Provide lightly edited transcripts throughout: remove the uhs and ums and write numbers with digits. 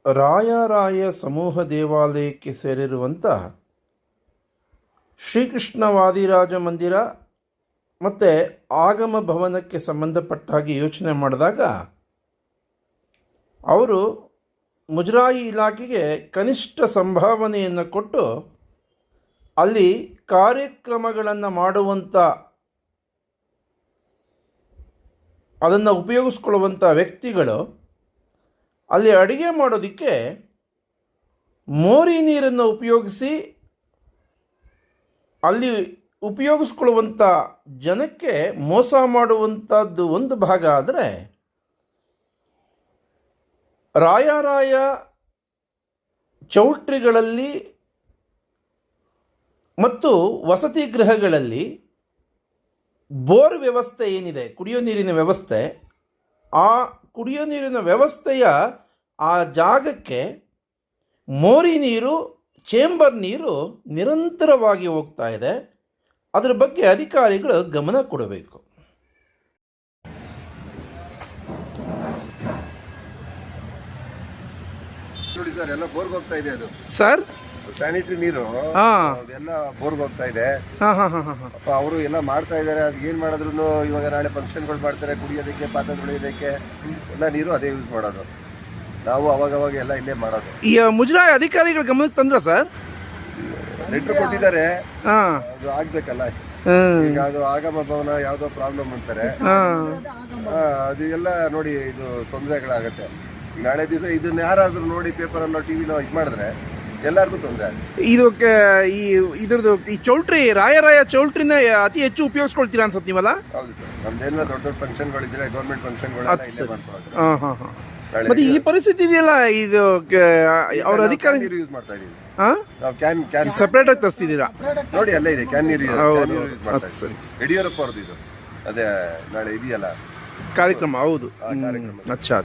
ರಾಯರಾಯ ಸಮೂಹ ದೇವಾಲಯಕ್ಕೆ ಸೇರಿರುವಂಥ ಶ್ರೀಕೃಷ್ಣ ವಾದಿರಾಜ ಮಂದಿರ ಮತ್ತು ಆಗಮ ಭವನಕ್ಕೆ ಸಂಬಂಧಪಟ್ಟ ಹಾಗೆ ಯೋಚನೆ ಮಾಡಿದಾಗ ಅವರು ಮುಜರಾಯಿ ಇಲಾಖೆಗೆ ಕನಿಷ್ಠ ಸಂಭಾವನೆಯನ್ನು ಕೊಟ್ಟು ಅಲ್ಲಿ ಕಾರ್ಯಕ್ರಮಗಳನ್ನು ಮಾಡುವಂಥ ಅದನ್ನು ಉಪಯೋಗಿಸ್ಕೊಳ್ಳುವಂಥ ವ್ಯಕ್ತಿಗಳು ಅಲ್ಲಿ ಅಡುಗೆ ಮಾಡೋದಕ್ಕೆ ಮೋರಿ ನೀರನ್ನು ಉಪಯೋಗಿಸಿ ಅಲ್ಲಿ ಉಪಯೋಗಿಸ್ಕೊಳ್ಳುವಂಥ ಜನಕ್ಕೆ ಮೋಸ ಮಾಡುವಂಥದ್ದು ಒಂದು ಭಾಗ ಆದರೆ, ರಾಯರಾಯ ಚೌಲ್ಟ್ರಿಗಳಲ್ಲಿ ಮತ್ತು ವಸತಿ ಗೃಹಗಳಲ್ಲಿ ಬೋರ್ ವ್ಯವಸ್ಥೆ ಏನಿದೆ, ಕುಡಿಯೋ ನೀರಿನ ವ್ಯವಸ್ಥೆ, ಆ ಕುಡಿಯೋ ನೀರಿನ ವ್ಯವಸ್ಥೆಯ ಆ ಜಾಗಕ್ಕೆ ಮೋರಿ ನೀರು, ಚೇಂಬರ್ ನೀರು ನಿರಂತರವಾಗಿ ಹೋಗ್ತಾ ಇದೆ. ಅದರ ಬಗ್ಗೆ ಅಧಿಕಾರಿಗಳು ಗಮನ ಕೊಡಬೇಕು. ನೋಡಿ ಸರ್, ಎಲ್ಲ ಬೋರ್ಗೆ ಹೋಗ್ತಾ ಇದೆ. ಅದು ಸರ್ ಸ್ಯಾನಿಟರಿ ನೀರು ಎಲ್ಲ ಬೋರ್ಗೆ ಹೋಗ್ತಾ ಇದೆ. ಅವರು ಎಲ್ಲ ಮಾಡ್ತಾ ಇದ್ದಾರೆ. ಅದು ಏನ್ ಮಾಡಿದ್ರು ಇವಾಗ ನಾಳೆ ಫಂಕ್ಷನ್ಗಳು ಮಾಡ್ತಾರೆ, ಕುಡಿಯೋದಕ್ಕೆ, ಪಾತ್ರೆ ತೊಳೆಯೋದಕ್ಕೆ ಎಲ್ಲ ನೀರು ಅದೇ ಯೂಸ್ ಮಾಡೋದು. ನಾವು ಅವಾಗ ಎಲ್ಲ ಇಲ್ಲೇ ಮಾಡೋದು. ಈ ಮುಜರಾಯಿ ಅಧಿಕಾರಿಗಳ ಗಮನಕ್ಕೆ ತಂದ್ರ ಸರ್? ಲೆಟ್ರ್ ಕೊಟ್ಟಿದ್ದಾರೆ, ಅದು ಆಗ್ಬೇಕಲ್ಲ. ಈಗ ಅದು ಆಗಮ ಭವನ ಯಾವ್ದೋ ಪ್ರಾಬ್ಲಮ್ ಅಂತಾರೆ, ಅದು ಎಲ್ಲ ನೋಡಿ ಇದು ತೊಂದರೆಗಳಾಗತ್ತೆ. ನಾಳೆ ದಿವಸ ಇದನ್ನ ಯಾರಾದ್ರೂ ನೋಡಿ ಪೇಪರಲ್ಲೋ ಟಿವಿನೋ ಇದು ಮಾಡಿದ್ರೆ ಎಲ್ಲರಿಗೂ ತೊಂದರೆ. ಇದಕ್ಕೆ ಇದ್ರದ್ದು ಈ ಚೌಲ್ಟ್ರಿ, ರಾಯರಾಯ ಚೌಲ್ಟ್ರಿನ ಅತಿ ಹೆಚ್ಚು ಉಪಯೋಗಿಸ್ಕೊಳ್ತೀರಾ ಅನ್ಸತ್ತೆ ನೀವಲ್ಲ? ಹೌದು ಸರ್, ನಮ್ದೆಲ್ಲ ದೊಡ್ಡ ಫಂಕ್ಷನ್ಗಳಿದ್ರೆ ಗೌರ್ಮೆಂಟ್ ಫಂಕ್ಷನ್ಗಳು ಮತ್ತೆ ಈ ಪರಿಸ್ಥಿತಿ ಇದೆಯಲ್ಲ, ಇದು ಅವ್ರ ಅಧಿಕಾರಿ ಯೂಸ್ ಮಾಡ್ತಾ ಇದೀವಿ. ನಾವು ಕ್ಯಾನ್ ಸೆಪರೇಟ್ ಆಗಿ ತರಿಸ್ತಿದ್ದೀರಾ? ನೋಡಿ, ಅಲ್ಲೇ ಇದೆ ಕ್ಯಾನ್ ನೀರು ಯೂಸ್ ಮಾಡ್ತಾ ಇದ್ದೀವಿ. ಯಡಿಯೂರಪ್ಪ ಅವ್ರದ್ದು ಇದು, ಅದೇ ನಾಳೆ ಇದೆಯಲ್ಲ ಕಾರ್ಯಕ್ರಮ. ಹೌದು, ಕಾರ್ಯಕ್ರಮ. ಅಚ್ಚಾ.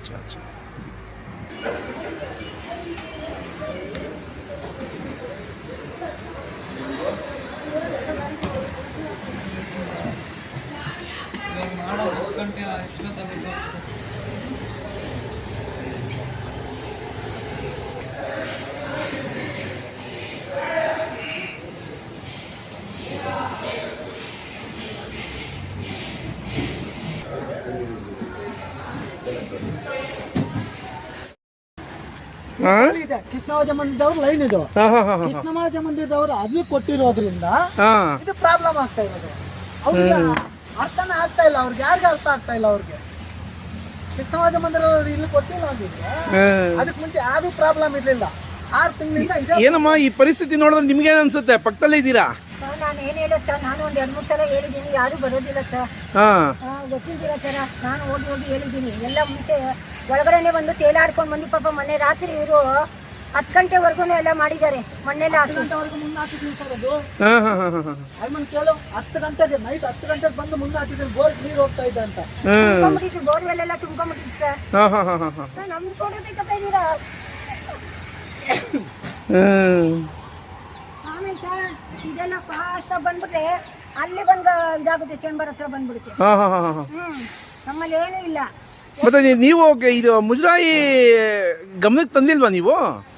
ಕೃಷ್ಣವಾಜ ಮಂದಿರದವ್ರು ಲೈನ್ ಇದು. ಕೃಷ್ಣವಾಜ ಮಂದಿರದವರು ಅದು ಕೊಟ್ಟಿರೋದ್ರಿಂದ ಇದು ಪ್ರಾಬ್ಲಮ್ ಆಗ್ತಾ ಇರೋದು. ಅವ್ರಿಗೆ ಅರ್ಥನೇ ಆಗ್ತಾ ಇಲ್ಲ, ಅವ್ರಿಗೆ ಯಾರಿಗೆ ಅರ್ಥ ಆಗ್ತಾ ಇಲ್ಲ. ಅವ್ರಿಗೆ ಕೃಷ್ಣವಾಜ ಮಂದಿರದವ್ರು ಇಲ್ಲಿ ಕೊಟ್ಟಿಲ್ಲ ಆಗಿದ್ರೆ ಅದಕ್ಕೆ ಮುಂಚೆ ಯಾವ್ದು ಪ್ರಾಬ್ಲಮ್ ಇರ್ಲಿಲ್ಲ. 6 ತಿಂಗಳಿಂದ ಏನಮ್ಮ ಈ ಪರಿಸ್ಥಿತಿ ನೋಡಿದ್ರೆ ನಿಮ್ಗೆ ಏನ್ ಅನ್ಸುತ್ತೆ? ಪಕ್ಕದಲ್ಲೇ ಇದ್ದೀರಾ? ನಾನು ಏನ್ ಹೇಳ ಸರ್, ನಾನು ಒಂದ್ 2-3 ಸಲ ಹೇಳಿದ್ದೀನಿ, ಯಾರು ಬರೋದಿಲ್ಲ ಸರ್. ಗೊತ್ತಿದ್ದೀರಾ ಸರ್, ನಾನು ಹೋಗಿ ಹೇಳಿದ್ದೀನಿ. ಎಲ್ಲ ಮುಂಚೆ ಒಳಗಡೆನೆ ಬಂದು ತೇಲಾಡ್ಕೊಂಡು ಬಂದು ಪಾಪ ಮೊನ್ನೆ ರಾತ್ರಿ ಇವರು 10 ಗಂಟೆವರೆಗೂ ಎಲ್ಲ ಮಾಡಿದ್ದಾರೆ. ಮೊನ್ನೆಲ್ಲ 10 ಗಂಟೆವರೆಗೂ ಮುಂದೆ ಹಾಕಿದ್ದೀನಿ ಸರ್. ಅದು ಕೇಳು, 10 ಗಂಟೆಗೆ ನೈಟ್ 10 ಗಂಟೆಗೆ ಬಂದು ಮುಂದೆ ಹಾಕಿದ್ದೀನಿ. ಬೋರ್ ನೀರು ಹೋಗ್ತಾ ಇದೆ ಅಂತ ತುಂಬ್ಕೊಂಡ್ಬಿಟ್ಟಿತ್ತು, ಬೋರ್ವೆಲ್ ಎಲ್ಲ ತುಂಬ್ಕೊಂಡ್ಬಿಟ್ಟಿತ್ತು ಸರ್. ನಮ್ಗೆ ಕೊಡೋದಕ್ಕೆ ಇದ್ದೀರಾ? ಆಮೇಲೆ ಸರ್ ಇದೆಲ್ಲ ಫಾಸ್ಟ್ ಬಂದ್ಬಿಟ್ರೆ ಅಲ್ಲಿ ಬಂದು ಇದಾಗುತ್ತೆ, ಚೇಂಬರ್ ಹತ್ರ ಬಂದ್ಬಿಡುತ್ತೆ. ನಮ್ಮಲ್ಲಿ ಏನೂ ಇಲ್ಲ. ಮತ್ತೆ ನೀವು ಇದು ಮುಜರಾಯಿ ಗಮನಕ್ಕೆ ತಂದಿಲ್ವಾ ನೀವು?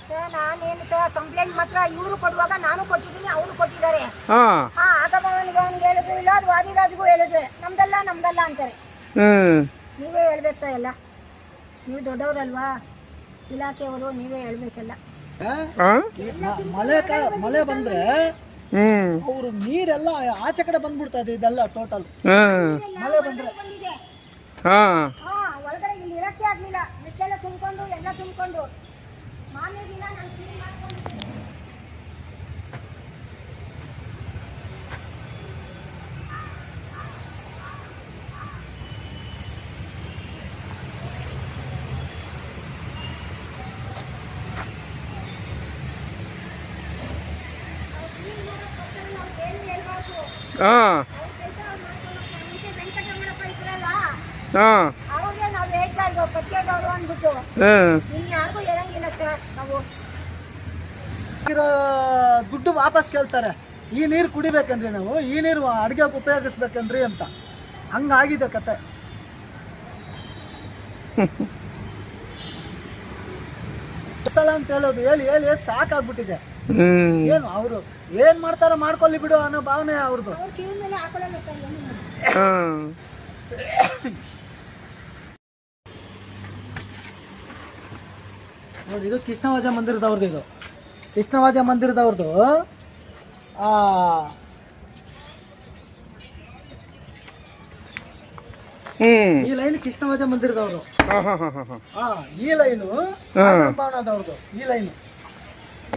ಸರ್ ನಾನೇನು ಸರ್, ಕಂಪ್ಲೇಂಟ್ ಮಾತ್ರ ಇವರು ಕೊಡುವಾಗ ನಾನು ಕೊಟ್ಟಿದ್ದೀನಿ, ಅವರು ಕೊಟ್ಟಿದ್ದಾರೆ. ಆಗಮನಿಗೆ ಹೇಳಿದ್ರು ಇಲ್ಲ, ಅದು ವಾದಿರಾಜ್ಗೂ ಹೇಳಿದ್ರೆ ನಮ್ದಲ್ಲ ಅಂತಾರೆ. ನೀವೇ ಹೇಳ್ಬೇಕು ಸರ್, ಎಲ್ಲ ನೀವು ದೊಡ್ಡವರಲ್ವಾ, ಇಲಾಖೆಯವರು, ನೀವೇ ಹೇಳ್ಬೇಕೆಲ್ಲ. ಮಳೆ ಬಂದ್ರೆ ಅವರು ನೀರೆಲ್ಲ ಆಚೆ ಕಡೆ ಬಂದ್ಬಿಡ್ತಾ ಇದೆ. ಇದೆಲ್ಲ ಟೋಟಲ್ ಮಳೆ ಬಂದ್ರೆ ಒಳಗಡೆ ಇಲ್ಲಿ ಇರಕ್ಕೆ ಆಗ್ಲಿಲ್ಲ. ಮೆಟ್ಲೆಲ್ಲ ತುಂಬಿಕೊಂಡು ಎಲ್ಲ ತುಂಬಿಕೊಂಡು ಮಾನ್ಯ ದಿನ ನಾನು ಕ್ಲೀನ್ ಮಾಡ್ಕೊಂಡು ಅವಾಗೆ ನಾವು ಹೇಳ್ತಾ ಇದ್ದೋ ಪಚ್ಚೇದವರು ಅಂದ್ಬಿಟ್ಟು. ಇನ್ಯಾರಿಗೂ ಹೇಳಂಗಿಲ್ಲ ಸರ್ ನಾವು. ದುಡ್ಡು ವಾಪಸ್ ಕೇಳ್ತಾರೆ. ಈ ನೀರು ಕುಡಿಬೇಕಂದ್ರೆ ನಾವು, ಈ ನೀರು ಅಡುಗೆಗೆ ಉಪಯೋಗಿಸ್ಬೇಕಂದ್ರಿ ಅಂತ. ಹಂಗಾಗಿದೆ ಕತೆ. ಸಲ ಅಂತ ಹೇಳೋದು ಹೇಳಿ ಹೇಳಿ ಸಾಕಾಗ್ಬಿಟ್ಟಿದೆ. ಏನು ಅವರು ಏನ್ ಮಾಡ್ತಾರೋ ಮಾಡ್ಕೊಳ್ಳಿ ಬಿಡು ಅನ್ನೋ ಭಾವನೆ ಅವ್ರದ್ದು. ಅವ್ರ ಕಿವಿ ಮೇಲೆ ಹಾಕೊಳ್ಳಲ್ಲ ಸರ್ ಏನು ಮಾಡಿ. ನೋಡಿ ಇದು ಕೃಷ್ಣವಾಜ ಮಂದಿರದವ್ರದ್ದು. ಇದು ಕೃಷ್ಣವಾಜ ಮಂದಿರದವ್ರದ್ದು. ಈ ಲೈನ್ ಕೃಷ್ಣವಾಜ ಮಂದಿರದವರು. ಈ ಲೈನು ಆಗಂಭವನದವ್ರದ್ದು. ಈ ಲೈನು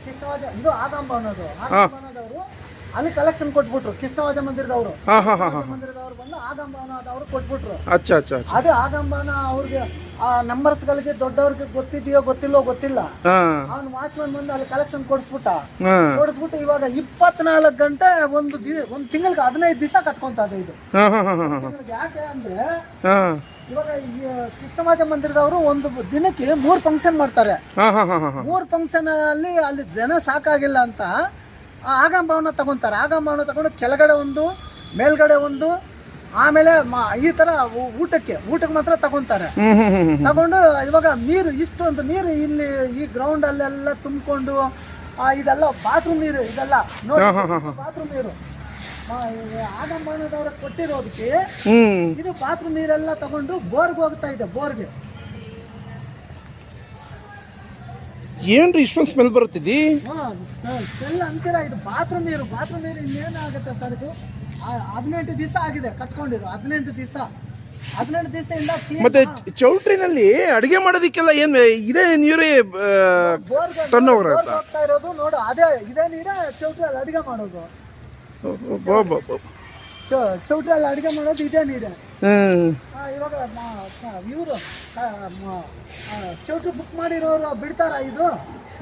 ಕೃಷ್ಣವಾಜ, ಇದು ಆಗಂಭವನದು. ಆಗಂಭವನದವರು ಅಲ್ಲಿ ಕಲೆಕ್ಷನ್ ಕೊಟ್ಬಿಟ್ರು. ಕೃಷ್ಣವಾಜ ಮಂದಿರದವರು ಮಂದಿರದವ್ರು ಬಂದು ಆಗಂಭವನದವ್ರು ಕೊಟ್ಬಿಟ್ರು. ಅದೇ ಆಗಂಭವನ ಅವ್ರಿಗೆ ಆ ನಂಬರ್ಸ್ ಗಳಿಗೆ ದೊಡ್ಡವ್ರಿಗೆ ಗೊತ್ತಿದೆಯೋ ಗೊತ್ತಿಲ್ಲೋ ಗೊತ್ತಿಲ್ಲ. ಅವ್ನು ವಾಚ್ಮನ್ ಬಂದು ಅಲ್ಲಿ ಕಲೆಕ್ಷನ್ ಕೊಡಿಸ್ಬಿಟ್ಟು ಇವಾಗ 24 ಗಂಟೆ ಒಂದು ತಿಂಗಳಿಗೆ 15 ದಿವಸ ಕಟ್ಕೊಂತದ ಇದು. ಯಾಕೆ ಅಂದ್ರೆ ಇವಾಗ ಕೃಷ್ಣವಾಜ ಮಂದಿರದವರು ಒಂದು ದಿನಕ್ಕೆ 3 ಫಂಕ್ಷನ್ ಮಾಡ್ತಾರೆ. 3 ಫಂಕ್ಷನ್ ಅಲ್ಲಿ ಜನ ಸಾಕಾಗಿಲ್ಲ ಅಂತ ಆಗಂಭವನ ತಗೊಂತಾರೆ. ಆಗಂಭವನ ತಗೊಂಡು ಕೆಳಗಡೆ ಒಂದು, ಮೇಲ್ಗಡೆ ಒಂದು, ಆಮೇಲೆ ಈ ತರ ಊಟಕ್ಕೆ ಮಾತ್ರ ತಗೊಂತಾರೆ. ತಗೊಂಡು ಇವಾಗ ನೀರು, ಇಷ್ಟೊಂದು ನೀರು ಇಲ್ಲಿ ಈ ಗ್ರೌಂಡ್ ಅಲ್ಲೆಲ್ಲ ತುಂಬಿಕೊಂಡು ಇದೆಲ್ಲ ಬಾತ್ರೂಮ್ ನೀರು, ಇದೆಲ್ಲ ನೋಡಿ ಬಾತ್ರೂಮ್ ನೀರು ಆಗಂಭವನದವ್ರ ಕೊಟ್ಟಿರೋದಕ್ಕೆ ಇದು ಬಾತ್ರೂಮ್ ನೀರೆಲ್ಲ ತಗೊಂಡು ಬೋರ್ಗೆ ಹೋಗ್ತಾ ಇದೆ. ಬೋರ್ಗೆ ಏನ್ರಿ ಇಷ್ಟೊಂದು ಸ್ಮೆಲ್ ಬರುತ್ತಿದ್ದಿ? ಸ್ಮೆಲ್ ಅಂತೀರಾ? ಇದು ಬಾತ್ರೂಮ್ ನೀರು ಇನ್ನೇನಾಗುತ್ತೆ ಸರ್? ಇದು 18 ದಿವಸ ಆಗಿದೆ ಕಟ್ಕೊಂಡಿದ್ದು. 18 ದಿವಸದಿಂದ ಮತ್ತೆ ಚೌಟ್ರಿನಲ್ಲಿ ಅಡಿಗೆ ಮಾಡೋದಕ್ಕೆಲ್ಲ ಏನ್ ಇದೇ ನೀರೇ ಟರ್ನ್ ಓವರ್ ಹೋಗ್ತಾ ಇರೋದು ನೋಡು. ಅದೇ ಇದೇ ನೀರೇ ಚೌಟ್ರಿಯಲ್ಲಿ ಅಡಿಗೆ ಮಾಡೋದು. ಚೌಟ್ರಿಯಲ್ಲಿ ಅಡಿಗೆ ಮಾಡೋದು ಇದೇ ನೀರೇ. ಇವಾಗ ಇವರು ಚೌಟ್ರಿ ಬುಕ್ ಮಾಡಿರೋರು ಬಿಡ್ತಾರ? ಇದು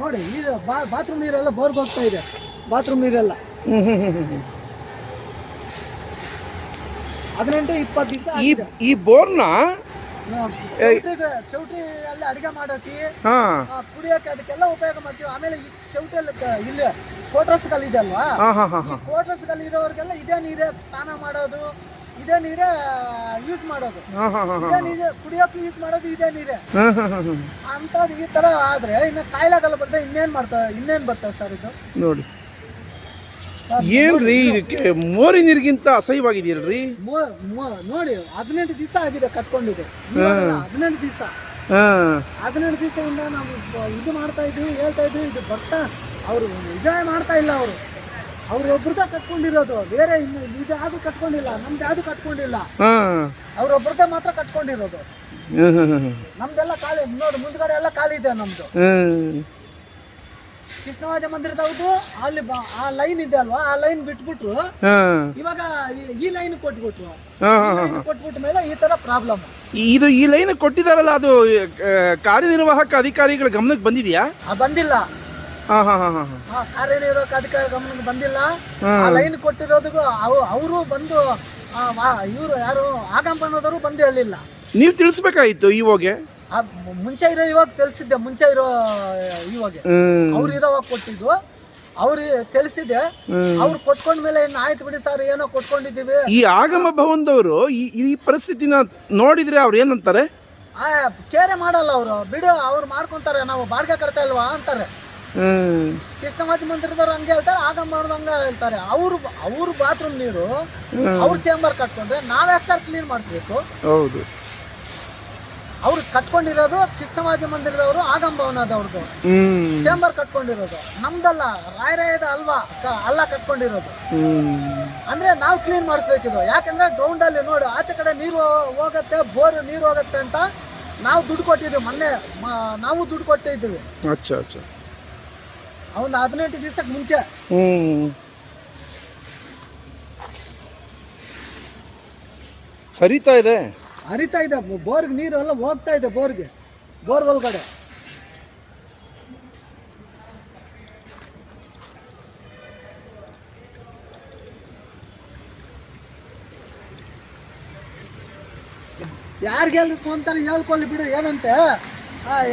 ನೋಡಿ, ಇದು ಬಾತ್ರೂಮ್ ನೀರೆಲ್ಲ ಬೋರ್ಗೆ ಹೋಗ್ತಾ ಇದೆ. ಬಾತ್ರೂಮ್ ನೀರೆಲ್ಲ 18-20 ದಿವಸ ಈ ಬೋರ್ನ ಚೌಟ್ರಿ ಅಲ್ಲಿ ಅಡಿಗೆ ಮಾಡೋಕೆ, ಕುಡಿಯೋಕೆ, ಅದಕ್ಕೆಲ್ಲ ಉಪಯೋಗ ಮಾಡ್ತೀವಿ. ಆಮೇಲೆ ಈ ಚೌಟ್ರಿಯಲ್ಲಿ ಇಲ್ಲಿ ಕ್ವಾರ್ಟರ್ಸ್ಗಳು ಇದೆ ಅಲ್ವಾ, ಈ ಕ್ವಾರ್ಟರ್ಸ್ಗಳು ಇರೋರಿಗೆಲ್ಲ ಇದೇ ನೀರೇ ಸ್ನಾನ ಮಾಡೋದು, ಇದೇ ನೀರೇ ಯೂಸ್ ಮಾಡೋದು, ಇದೇ ನೀರೇ ಕುಡಿಯೋಕೆ ಯೂಸ್ ಮಾಡೋದು, ಇದೇ ನೀರೇ ಅಂತದ್ದು. ಈ ತರ ಆದ್ರೆ ಇನ್ನು ಕಾಯಿಲೆಗಳು ಬರ್ತದೆ. ಇನ್ನೇನ್ ಬರ್ತದೆ ಸರ್ ಇದು? ನೋಡಿ ಏನ್ರಿ ಇದಕ್ಕೆ ಮೋರಿ ನೀರಿಗಿಂತ ಅಸಹ್ಯವಾಗಿದೆಯಲ್ರಿ? ನೋಡಿ 18 ದಿವಸ ಆಗಿದೆ ಕಟ್ಕೊಂಡಿದೆ. 18 ದಿವಸ 18 ದಿವಸದಿಂದ ನಾವು ಇದು ಮಾಡ್ತಾ ಇದ್ವಿ, ಹೇಳ್ತಾ ಇದ್ವಿ. ಇದು ಬರ್ತಾ ಅವರು ಇದೇ ಮಾಡ್ತಾ ಇಲ್ಲ. ಅವ್ರೊಬ್ರದ ಕಟ್ಕೊಂಡಿರೋದು, ಬೇರೆ ಇದು ಯಾವ್ದು ಕಟ್ಕೊಂಡಿಲ್ಲ. ನಮ್ದು ಯಾವ್ದು ಕಟ್ಕೊಂಡಿಲ್ಲ. ಅವ್ರೊಬ್ರದ್ದೇ ಮಾತ್ರ ಕಟ್ಕೊಂಡಿರೋದು. ನಮ್ದೆಲ್ಲ ಖಾಲಿ ನೋಡಿ, ಮುಂದ್ಗಡೆ ಎಲ್ಲ ಖಾಲಿ ಇದೆ ನಮ್ದು. ಕೃಷ್ಣವಾಜ ಮಂದಿರದವ್ರದ್ದು ಅಲ್ಲಿ ಆ ಲೈನ್ ಇದೆ ಅಲ್ವಾ, ಆ ಲೈನ್ ಬಿಟ್ಬಿಟ್ರು. ಇವಾಗ ಈ ಲೈನ್ ಕೊಟ್ಬಿಟ್ಟ ಮೇಲೆ ಈ ತರ ಪ್ರಾಬ್ಲಮ್. ಇದು ಈ ಲೈನ್ ಕೊಟ್ಟಿದಾರಲ್ಲ, ಅದು ಕಾರ್ಯನಿರ್ವಾಹಕ ಅಧಿಕಾರಿಗಳ ಗಮನಕ್ಕೆ ಬಂದಿದ್ಯಾ? ಬಂದಿಲ್ಲ. ಕಾರ್ಯನಿರ್ವಾಹಕ ಅಧಿಕಾರಿ ಗಮನಕ್ಕೆ ಬಂದಿಲ್ಲ. ಆ ಲೈನ್ ಕೊಟ್ಟಿರೋದಕ್ಕೂ ಅವರು ಬಂದು ಇವರು ಯಾರು ಆಗಂಭವನದವರು ಬಂದು ಹೇಳಿಲ್ಲ. ನೀವು ತಿಳಿಸ್ಬೇಕಾಗಿತ್ತು ಇವಾಗೆ. ಮುಂಚೆ ಇರೋ ಇವಾಗ ತಿಳಿಸಿದ್ದೆ. ಮುಂಚೆ ಇರೋ ಇವಾಗ ಅವ್ರು ಇರೋವಾಗ ಕೊಟ್ಟಿದ್ದು, ಅವ್ರು ತಿಳಿಸಿದೆ. ಅವ್ರು ಕೊಟ್ಕೊಂಡ್ಮೇಲೆ ಇನ್ನು ಆಯ್ತು ಬಿಡಿ ಸರ್, ಏನೋ ಕೊಟ್ಕೊಂಡಿದ್ದೀವಿ. ಈ ಆಗಮ ಭವನದವರು ಈ ಪರಿಸ್ಥಿತಿನ ನೋಡಿದ್ರೆ ಅವ್ರು ಏನಂತಾರೆ? ಕೇರೆ ಮಾಡಲ್ಲ ಅವರು. ಬಿಡು, ಅವ್ರು ಮಾಡ್ಕೊಂತಾರೆ, ನಾವು ಬಾಡಿಗೆ ಕಟ್ತಾ ಇಲ್ವಾ ಅಂತಾರೆ. ಕೃಷ್ಣವಾಜ ಮಂದಿರದವ್ರು ಹಂಗೆ ಹೇಳ್ತಾರೆ, ಆಗಂಭವನದವ್ರು ಹಂಗೆ ಹೇಳ್ತಾರೆ. ಅವ್ರ ಬಾತ್ರೂಮ್ ನೀರು ಅವ್ರ ಚೇಂಬರ್ ಕಟ್ಕೊಂಡ್ರೆ ನಾವ್ಯಾಕೆ ಸರ್ ಕ್ಲೀನ್ ಮಾಡಿಸ್ಬೇಕು? ಹೌದು. ಅವ್ರು ಕಟ್ಕೊಂಡಿರೋದು ಕೃಷ್ಣವಾಜ ಮಂದಿರದವರು, ಆಗಂಭವನದವ್ರದ್ದು ಚೇಂಬರ್ ಕಟ್ಕೊಂಡಿರೋದು. ನಮ್ದಲ್ಲ, ರಾಯರಾಯದ ಅಲ್ಲ ಕಟ್ಕೊಂಡಿರೋದು. ಅಂದ್ರೆ ನಾವು ಕ್ಲೀನ್ ಮಾಡಿಸ್ಬೇಕಿದು. ಯಾಕಂದ್ರೆ ಗ್ರೌಂಡ್ ಅಲ್ಲಿ ನೋಡು, ಆಚೆ ಕಡೆ ನೀರು ಹೋಗತ್ತೆ, ಬೋರ್ ನೀರು ಹೋಗತ್ತೆ ಅಂತ ನಾವು ದುಡ್ಡು ಕೊಟ್ಟಿದ್ದೀವಿ. ಮೊನ್ನೆ ನಾವು ದುಡ್ಡು ಕೊಟ್ಟಿದ್ದೀವಿ. ಅವನು 18 ದಿವಸಕ್ಕೆ ಮುಂಚೆ. ಹರಿತಾ ಇದೆ ಬೋರ್ಗೆ ನೀರು ಎಲ್ಲ ಹೋಗ್ತಾ ಇದೆ. ಬೋರ್ ಒಳಗಡೆ ಯಾರಿಗೆ ಅಂತಾನೆ ಹೇಳ್ಕೊಳ್ಳಿ ಬಿಡು, ಏನಂತೆ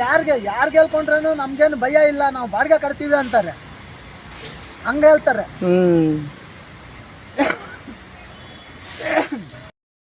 ಯಾರಿಗೆ ಹೇಳ್ಕೊಂಡ್ರೇನು ನಮ್ಗೇನು ಭಯ ಇಲ್ಲ, ನಾವು ಬಾಡಿಗೆ ಕಟ್ತೀವಿ ಅಂತಾರೆ. ಹಂಗೆ ಹೇಳ್ತಾರೆ.